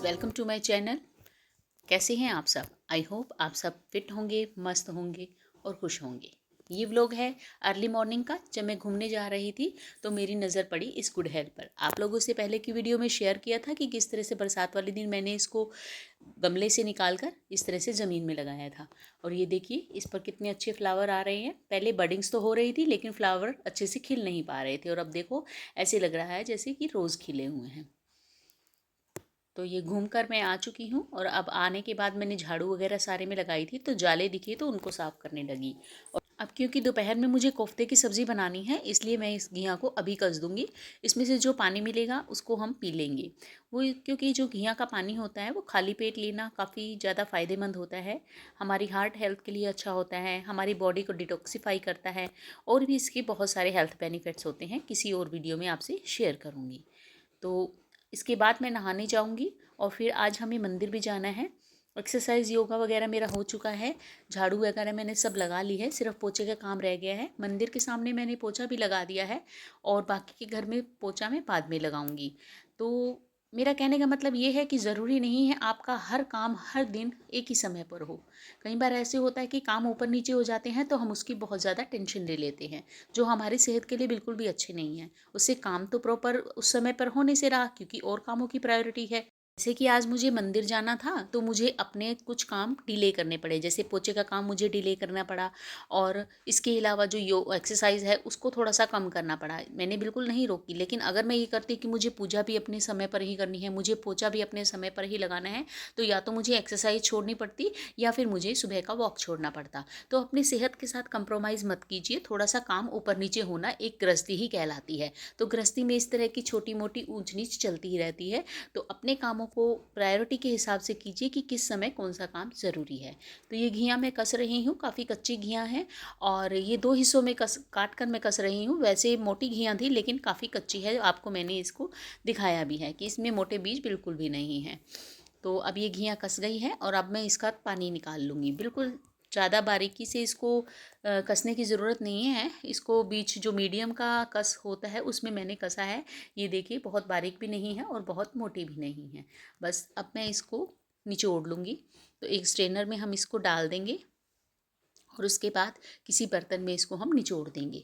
Welcome to my channel. कैसे हैं आप सब? आई होप आप सब फिट होंगे, मस्त होंगे और खुश होंगे। ये व्लॉग है अर्ली मॉर्निंग का। जब मैं घूमने जा रही थी तो मेरी नज़र पड़ी इस गुड हेल्थ पर। आप लोगों से पहले की वीडियो में शेयर किया था कि किस तरह से बरसात वाले दिन मैंने इसको गमले से निकाल कर इस तरह से ज़मीन में लगाया था। और ये देखिए इस पर कितने अच्छे फ्लावर आ रहे हैं। पहले बडिंग्स तो हो रही थी लेकिन फ्लावर अच्छे से खिल नहीं पा रहे थे, और अब देखो ऐसे लग रहा है जैसे कि रोज़ खिले हुए हैं। तो ये घूम कर मैं आ चुकी हूँ, और अब आने के बाद मैंने झाड़ू वगैरह सारे में लगाई थी, तो जाले दिखे तो उनको साफ़ करने लगी। और अब क्योंकि दोपहर में मुझे कोफ्ते की सब्ज़ी बनानी है, इसलिए मैं इस घिया को अभी कस दूँगी। इसमें से जो पानी मिलेगा उसको हम पी लेंगे। वो क्योंकि जो घिया का पानी होता है वो खाली पेट लेना काफ़ी ज़्यादा फ़ायदेमंद होता है। हमारी हार्ट हेल्थ के लिए अच्छा होता है, हमारी बॉडी को डिटॉक्सिफाई करता है, और भी इसके बहुत सारे हेल्थ बेनिफिट्स होते हैं। किसी और वीडियो में आपसे शेयर करूँगी। तो इसके बाद मैं नहाने जाऊंगी, और फिर आज हमें मंदिर भी जाना है। एक्सरसाइज योगा वगैरह मेरा हो चुका है, झाड़ू वगैरह मैंने सब लगा ली है, सिर्फ पोछे का काम रह गया है। मंदिर के सामने मैंने पोछा भी लगा दिया है, और बाकी के घर में पोछा मैं बाद में लगाऊंगी। तो मेरा कहने का मतलब ये है कि ज़रूरी नहीं है आपका हर काम हर दिन एक ही समय पर हो। कई बार ऐसे होता है कि काम ऊपर नीचे हो जाते हैं, तो हम उसकी बहुत ज़्यादा टेंशन ले लेते हैं, जो हमारी सेहत के लिए बिल्कुल भी अच्छे नहीं है। उससे काम तो प्रॉपर उस समय पर होने से रहा, क्योंकि और कामों की प्रायोरिटी है। जैसे कि आज मुझे मंदिर जाना था, तो मुझे अपने कुछ काम डिले करने पड़े, जैसे पोछे का काम मुझे डिले करना पड़ा, और इसके अलावा जो एक्सरसाइज है उसको थोड़ा सा कम करना पड़ा। मैंने बिल्कुल नहीं रोकी, लेकिन अगर मैं ये करती कि मुझे पूजा भी अपने समय पर ही करनी है, मुझे पोछा भी अपने समय पर ही लगाना है, तो या तो मुझे एक्सरसाइज छोड़नी पड़ती, या फिर मुझे सुबह का वॉक छोड़ना पड़ता। तो अपनी सेहत के साथ कंप्रोमाइज़ मत कीजिए। थोड़ा सा काम ऊपर नीचे होना एक गृहस्थी ही कहलाती है। तो गृहस्थी में इस तरह की छोटी मोटी ऊंच नीच चलती ही रहती है। तो अपने कामों को प्रायोरिटी के हिसाब से कीजिए कि किस समय कौन सा काम ज़रूरी है। तो ये घिया मैं कस रही हूँ, काफ़ी कच्ची घिया है, और ये दो हिस्सों में काट कर मैं कस रही हूँ। वैसे मोटी घिया थी लेकिन काफ़ी कच्ची है। आपको मैंने इसको दिखाया भी है कि इसमें मोटे बीज बिल्कुल भी नहीं है। तो अब ये घिया कस गई है, और अब मैं इसका पानी निकाल लूँगी। बिल्कुल ज़्यादा बारीकी से इसको कसने की ज़रूरत नहीं है। इसको बीच जो मीडियम का कस होता है उसमें मैंने कसा है। ये देखिए बहुत बारीक भी नहीं है और बहुत मोटी भी नहीं है। बस अब मैं इसको निचोड़ लूँगी। तो एक स्ट्रेनर में हम इसको डाल देंगे, और उसके बाद किसी बर्तन में इसको हम निचोड़ देंगे।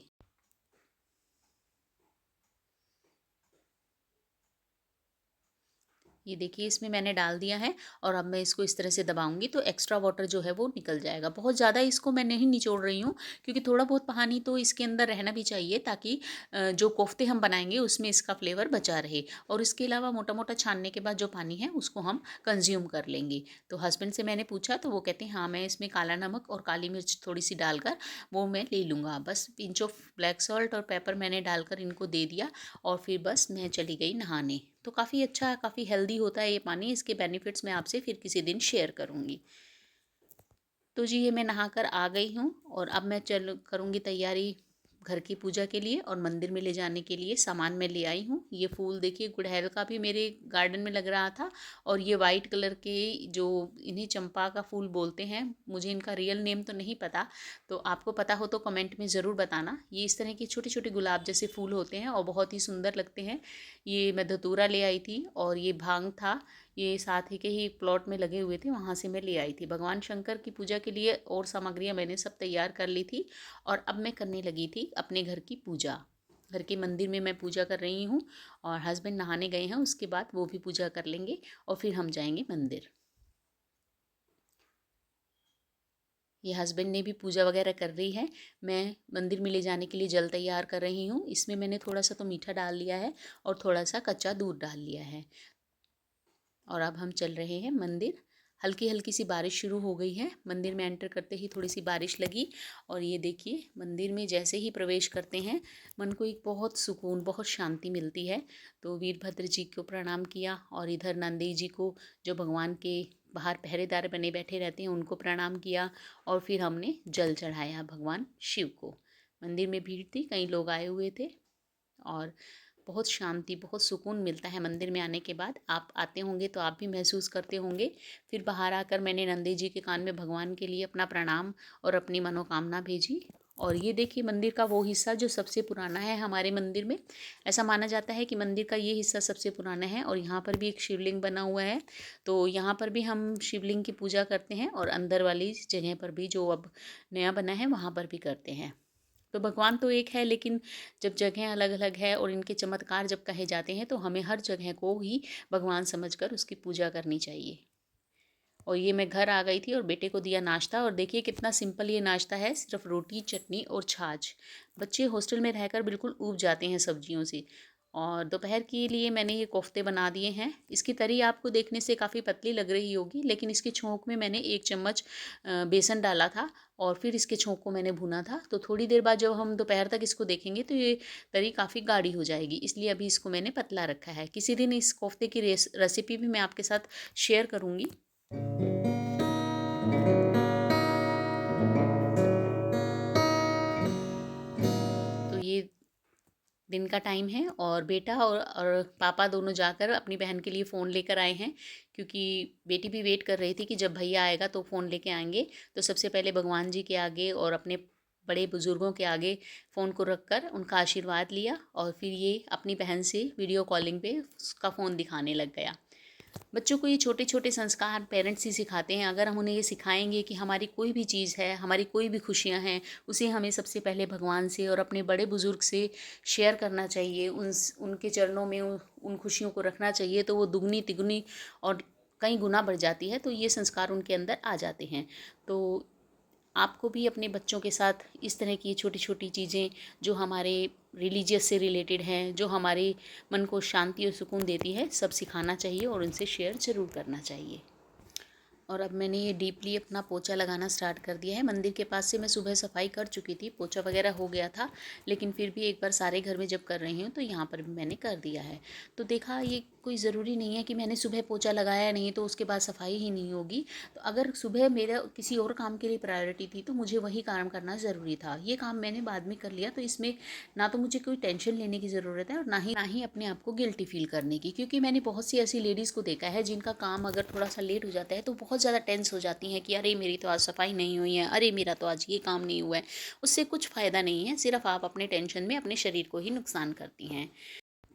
ये देखिए इसमें मैंने डाल दिया है, और अब मैं इसको इस तरह से दबाऊंगी तो एक्स्ट्रा वाटर जो है वो निकल जाएगा। बहुत ज़्यादा इसको मैं नहीं निचोड़ रही हूँ, क्योंकि थोड़ा बहुत पानी तो इसके अंदर रहना भी चाहिए, ताकि जो कोफ्ते हम बनाएंगे उसमें इसका फ्लेवर बचा रहे। और इसके अलावा मोटा मोटा छानने के बाद जो पानी है उसको हम कंज्यूम कर लेंगे। तो हस्बैंड से मैंने पूछा तो वो कहते हैं हाँ, मैं इसमें काला नमक और काली मिर्च थोड़ी सी डालकर वो मैं ले लूँगा। बस पिंच ऑफ ब्लैक सॉल्ट और पेपर मैंने डालकर इनको दे दिया, और फिर बस मैं चली गई नहाने। तो काफ़ी अच्छा, काफ़ी हेल्दी होता है ये पानी। इसके बेनिफिट्स मैं आपसे फिर किसी दिन शेयर करूँगी। तो जी ये मैं नहाकर आ गई हूँ, और अब मैं चल करूँगी तैयारी घर की पूजा के लिए, और मंदिर में ले जाने के लिए सामान मैं ले आई हूँ। ये फूल देखिए गुड़हल का भी मेरे गार्डन में लग रहा था, और ये वाइट कलर के जो इन्हें चंपा का फूल बोलते हैं, मुझे इनका रियल नेम तो नहीं पता, तो आपको पता हो तो कमेंट में ज़रूर बताना। ये इस तरह के छोटे छोटे गुलाब जैसे फूल होते हैं और बहुत ही सुंदर लगते हैं। ये मैं धतूरा ले आई थी, और ये भांग था, ये साथ ही के ही प्लॉट में लगे हुए थे, वहाँ से मैं ले आई थी। भगवान शंकर की पूजा के लिए और सामग्रियाँ मैंने सब तैयार कर ली थी, और अब मैं करने लगी थी अपने घर की पूजा। घर के मंदिर में मैं पूजा कर रही हूँ, और हस्बैंड नहाने गए हैं, उसके बाद वो भी पूजा कर लेंगे, और फिर हम जाएंगे मंदिर। ये हस्बैंड ने भी पूजा वगैरह कर रही है। मैं मंदिर में ले जाने के लिए जल तैयार कर रही हूँ। इसमें मैंने थोड़ा सा तो मीठा डाल लिया है, और थोड़ा सा कच्चा दूध डाल लिया है। और अब हम चल रहे हैं मंदिर। हल्की हल्की सी बारिश शुरू हो गई है। मंदिर में एंटर करते ही थोड़ी सी बारिश लगी, और ये देखिए मंदिर में जैसे ही प्रवेश करते हैं मन को एक बहुत सुकून, बहुत शांति मिलती है। तो वीरभद्र जी को प्रणाम किया, और इधर नंदी जी को, जो भगवान के बाहर पहरेदार बने बैठे रहते हैं, उनको प्रणाम किया, और फिर हमने जल चढ़ाया भगवान शिव को। मंदिर में भीड़ थी, कई लोग आए हुए थे, और बहुत शांति, बहुत सुकून मिलता है मंदिर में आने के बाद। आप आते होंगे तो आप भी महसूस करते होंगे। फिर बाहर आकर मैंने नंदी जी के कान में भगवान के लिए अपना प्रणाम और अपनी मनोकामना भेजी, और ये देखिए मंदिर का वो हिस्सा जो सबसे पुराना है हमारे मंदिर में। ऐसा माना जाता है कि मंदिर का ये हिस्सा सबसे पुराना है और यहाँ पर भी एक शिवलिंग बना हुआ है। तो यहाँ पर भी हम शिवलिंग की पूजा करते हैं और अंदर वाली जगह पर भी जो अब नया बना है वहाँ पर भी करते हैं। तो भगवान तो एक है, लेकिन जब जगह अलग अलग है और इनके चमत्कार जब कहे जाते हैं तो हमें हर जगह को ही भगवान समझकर उसकी पूजा करनी चाहिए। और ये मैं घर आ गई थी और बेटे को दिया नाश्ता, और देखिए कितना सिंपल ये नाश्ता है, सिर्फ रोटी चटनी और छाछ। बच्चे हॉस्टल में रहकर बिल्कुल ऊब जाते हैं सब्जियों से। और दोपहर के लिए मैंने ये कोफ्ते बना दिए हैं। इसकी तरी आपको देखने से काफ़ी पतली लग रही होगी, लेकिन इसके छोंक में मैंने 1 चम्मच बेसन डाला था और फिर इसके छोंक को मैंने भुना था। तो थोड़ी देर बाद जब हम दोपहर तक इसको देखेंगे तो ये तरी काफ़ी गाढ़ी हो जाएगी, इसलिए अभी इसको मैंने पतला रखा है। किसी दिन इस कोफ्ते की रेसिपी भी मैं आपके साथ शेयर करूँगी। तो ये दिन का टाइम है और बेटा और पापा दोनों जाकर अपनी बहन के लिए फ़ोन लेकर आए हैं, क्योंकि बेटी भी वेट कर रही थी कि जब भैया आएगा तो फ़ोन लेके आएंगे। तो सबसे पहले भगवान जी के आगे और अपने बड़े बुज़ुर्गों के आगे फ़ोन को रख कर उनका आशीर्वाद लिया और फिर ये अपनी बहन से वीडियो कॉलिंग पे उसका फ़ोन दिखाने लग गया। बच्चों को ये छोटे छोटे संस्कार पेरेंट्स ही सिखाते हैं। अगर हम उन्हें ये सिखाएंगे कि हमारी कोई भी चीज़ है, हमारी कोई भी खुशियाँ हैं, उसे हमें सबसे पहले भगवान से और अपने बड़े बुज़ुर्ग से शेयर करना चाहिए, उनके चरणों में उन खुशियों को रखना चाहिए, तो वो दुगनी तिगुनी और कई गुना बढ़ जाती है। तो ये संस्कार उनके अंदर आ जाते हैं। तो आपको भी अपने बच्चों के साथ इस तरह की छोटी छोटी चीज़ें जो हमारे रिलीजियस से रिलेटेड हैं, जो हमारे मन को शांति और सुकून देती है, सब सिखाना चाहिए और उनसे शेयर ज़रूर करना चाहिए। और अब मैंने ये डीपली अपना पोछा लगाना स्टार्ट कर दिया है। मंदिर के पास से मैं सुबह सफाई कर चुकी थी, पोछा वगैरह हो गया था, लेकिन फिर भी एक बार सारे घर में जब कर रही हूँ तो यहाँ पर भी मैंने कर दिया है। तो देखा, ये कोई ज़रूरी नहीं है कि मैंने सुबह पोछा लगाया नहीं तो उसके बाद सफाई ही नहीं होगी। तो अगर सुबह मेरा किसी और काम के लिए प्रायोरिटी थी तो मुझे वही काम करना ज़रूरी था। ये काम मैंने बाद में कर लिया, तो इसमें ना तो मुझे कोई टेंशन लेने की ज़रूरत है और ना ही अपने आप को गिल्टी फील करने की, क्योंकि मैंने बहुत सी ऐसी लेडीज़ को देखा है जिनका काम अगर थोड़ा सा लेट हो जाता है तो बहुत ज़्यादा टेंस हो जाती हैं कि अरे मेरी तो आज सफाई नहीं हुई है, अरे मेरा तो आज ये काम नहीं हुआ है। उससे कुछ फ़ायदा नहीं है, सिर्फ आप अपने टेंशन में अपने शरीर को ही नुकसान करती हैं।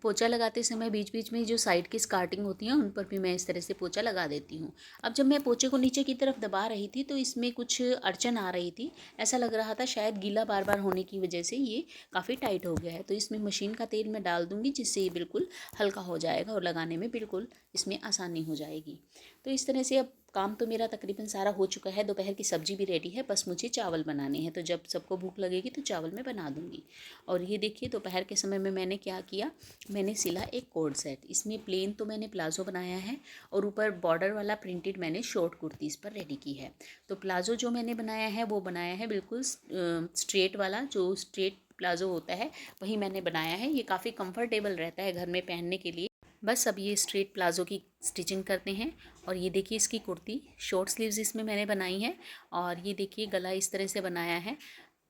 पोछा लगाते समय बीच बीच में जो साइड की स्कार्टिंग होती हैं उन पर भी मैं इस तरह से पोछा लगा देती हूँ। अब जब मैं पोछे को नीचे की तरफ दबा रही थी तो इसमें कुछ अड़चन आ रही थी। ऐसा लग रहा था शायद गीला बार बार होने की वजह से ये काफ़ी टाइट हो गया है। तो इसमें मशीन का तेल मैं डाल दूँगी, जिससे ये बिल्कुल हल्का हो जाएगा और लगाने में बिल्कुल इसमें आसानी हो जाएगी। तो इस तरह से अब काम तो मेरा तकरीबन सारा हो चुका है। दोपहर की सब्ज़ी भी रेडी है, बस मुझे चावल बनाने हैं। तो जब सबको भूख लगेगी तो चावल मैं बना दूँगी। और ये देखिए दोपहर के समय में मैंने क्या किया, मैंने सिला एक कोड सेट। इसमें प्लेन तो मैंने प्लाज़ो बनाया है और ऊपर बॉर्डर वाला प्रिंटेड मैंने शॉर्ट कुर्ती इस पर रेडी की है। तो प्लाज़ो जो मैंने बनाया है वो बनाया है बिल्कुल स्ट्रेट वाला, जो स्ट्रेट प्लाज़ो होता है वही मैंने बनाया है। ये काफ़ी कंफर्टेबल रहता है घर में पहनने के लिए। बस अब ये स्ट्रेट प्लाज़ो की स्टिचिंग करते हैं। और ये देखिए इसकी कुर्ती शॉर्ट स्लीव्स इसमें मैंने बनाई है। और ये देखिए गला इस तरह से बनाया है।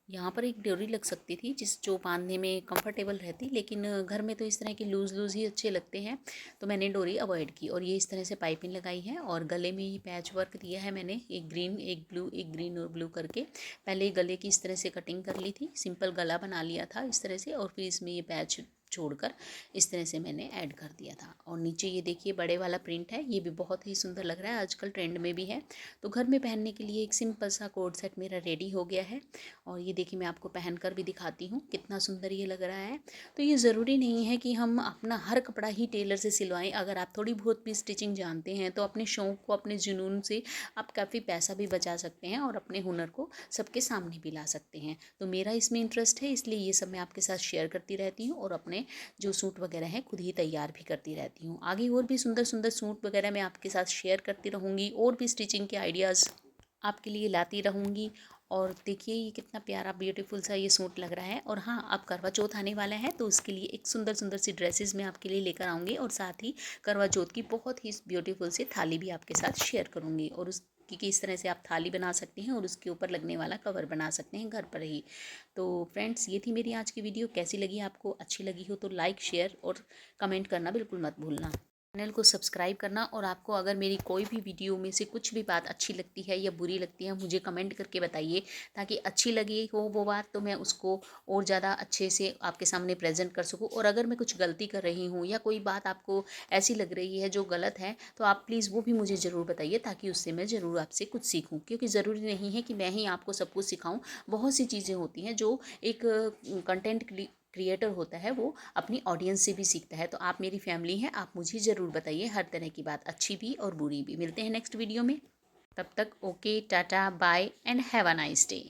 यहाँ पर एक डोरी लग सकती थी जो बांधने में कंफर्टेबल रहती, लेकिन घर में तो इस तरह के लूज़ लूज़ ही अच्छे लगते हैं, तो मैंने डोरी अवॉइड की। और ये इस तरह से पाइपिंग लगाई है और गले में ही पैच वर्क दिया है मैंने, एक ग्रीन एक ब्लू, एक ग्रीन और ब्लू करके। पहले गले की इस तरह से कटिंग कर ली थी, सिंपल गला बना लिया था इस तरह से, और फिर इसमें ये पैच छोड़कर इस तरह से मैंने ऐड कर दिया था। और नीचे ये देखिए बड़े वाला प्रिंट है, ये भी बहुत ही सुंदर लग रहा है, आजकल ट्रेंड में भी है। तो घर में पहनने के लिए एक सिंपल सा कोट सेट मेरा रेडी हो गया है। और ये देखिए मैं आपको पहन कर भी दिखाती हूँ कितना सुंदर ये लग रहा है। तो ये ज़रूरी नहीं है कि हम अपना हर कपड़ा ही टेलर से सिलवाएं। अगर आप थोड़ी बहुत भी स्टिचिंग जानते हैं तो अपने शौक़ को, अपने जुनून से आप काफ़ी पैसा भी बचा सकते हैं और अपने हुनर को सबके सामने भी ला सकते हैं। तो मेरा इसमें इंटरेस्ट है, इसलिए ये सब मैं आपके साथ शेयर करती रहती हूँ और अपने जो सूट वगैरह हैं खुद ही तैयार भी करती रहती हूँ। आगे और भी सुंदर सुंदर सूट वगैरह मैं आपके साथ शेयर करती रहूँगी और भी स्टिचिंग के आइडियाज़ आपके लिए लाती रहूँगी। और देखिए ये कितना प्यारा ब्यूटीफुल सा ये सूट लग रहा है। और हाँ, अब करवा चौथ आने वाला है तो उसके लिए एक सुंदर सुंदर सी ड्रेसेस मैं आपके लिए लेकर आऊँगी और साथ ही करवा चौथ की बहुत ही ब्यूटीफुल सी थाली भी आपके साथ शेयर करूँगी। और उसकी किस तरह से आप थाली बना सकते हैं और उसके ऊपर लगने वाला कवर बना सकते हैं घर पर ही। तो फ्रेंड्स, ये थी मेरी आज की वीडियो। कैसी लगी आपको? अच्छी लगी हो तो लाइक, शेयर और कमेंट करना बिल्कुल मत भूलना। चैनल को सब्सक्राइब करना, और आपको अगर मेरी कोई भी वीडियो में से कुछ भी बात अच्छी लगती है या बुरी लगती है मुझे कमेंट करके बताइए, ताकि अच्छी लगी हो वो बात तो मैं उसको और ज़्यादा अच्छे से आपके सामने प्रेजेंट कर सकूं। और अगर मैं कुछ गलती कर रही हूं या कोई बात आपको ऐसी लग रही है जो गलत है, तो आप प्लीज़ वो भी मुझे ज़रूर बताइए, ताकि उससे मैं ज़रूर आपसे कुछ सीखूँ। क्योंकि ज़रूरी नहीं है कि मैं ही आपको सब कुछ सिखाऊँ, बहुत सी चीज़ें होती हैं जो एक कंटेंट क्रिएटर होता है वो अपनी ऑडियंस से भी सीखता है। तो आप मेरी फैमिली हैं, आप मुझे ज़रूर बताइए हर तरह की बात, अच्छी भी और बुरी भी। मिलते हैं नेक्स्ट वीडियो में, तब तक okay, tata, bye and have a nice day.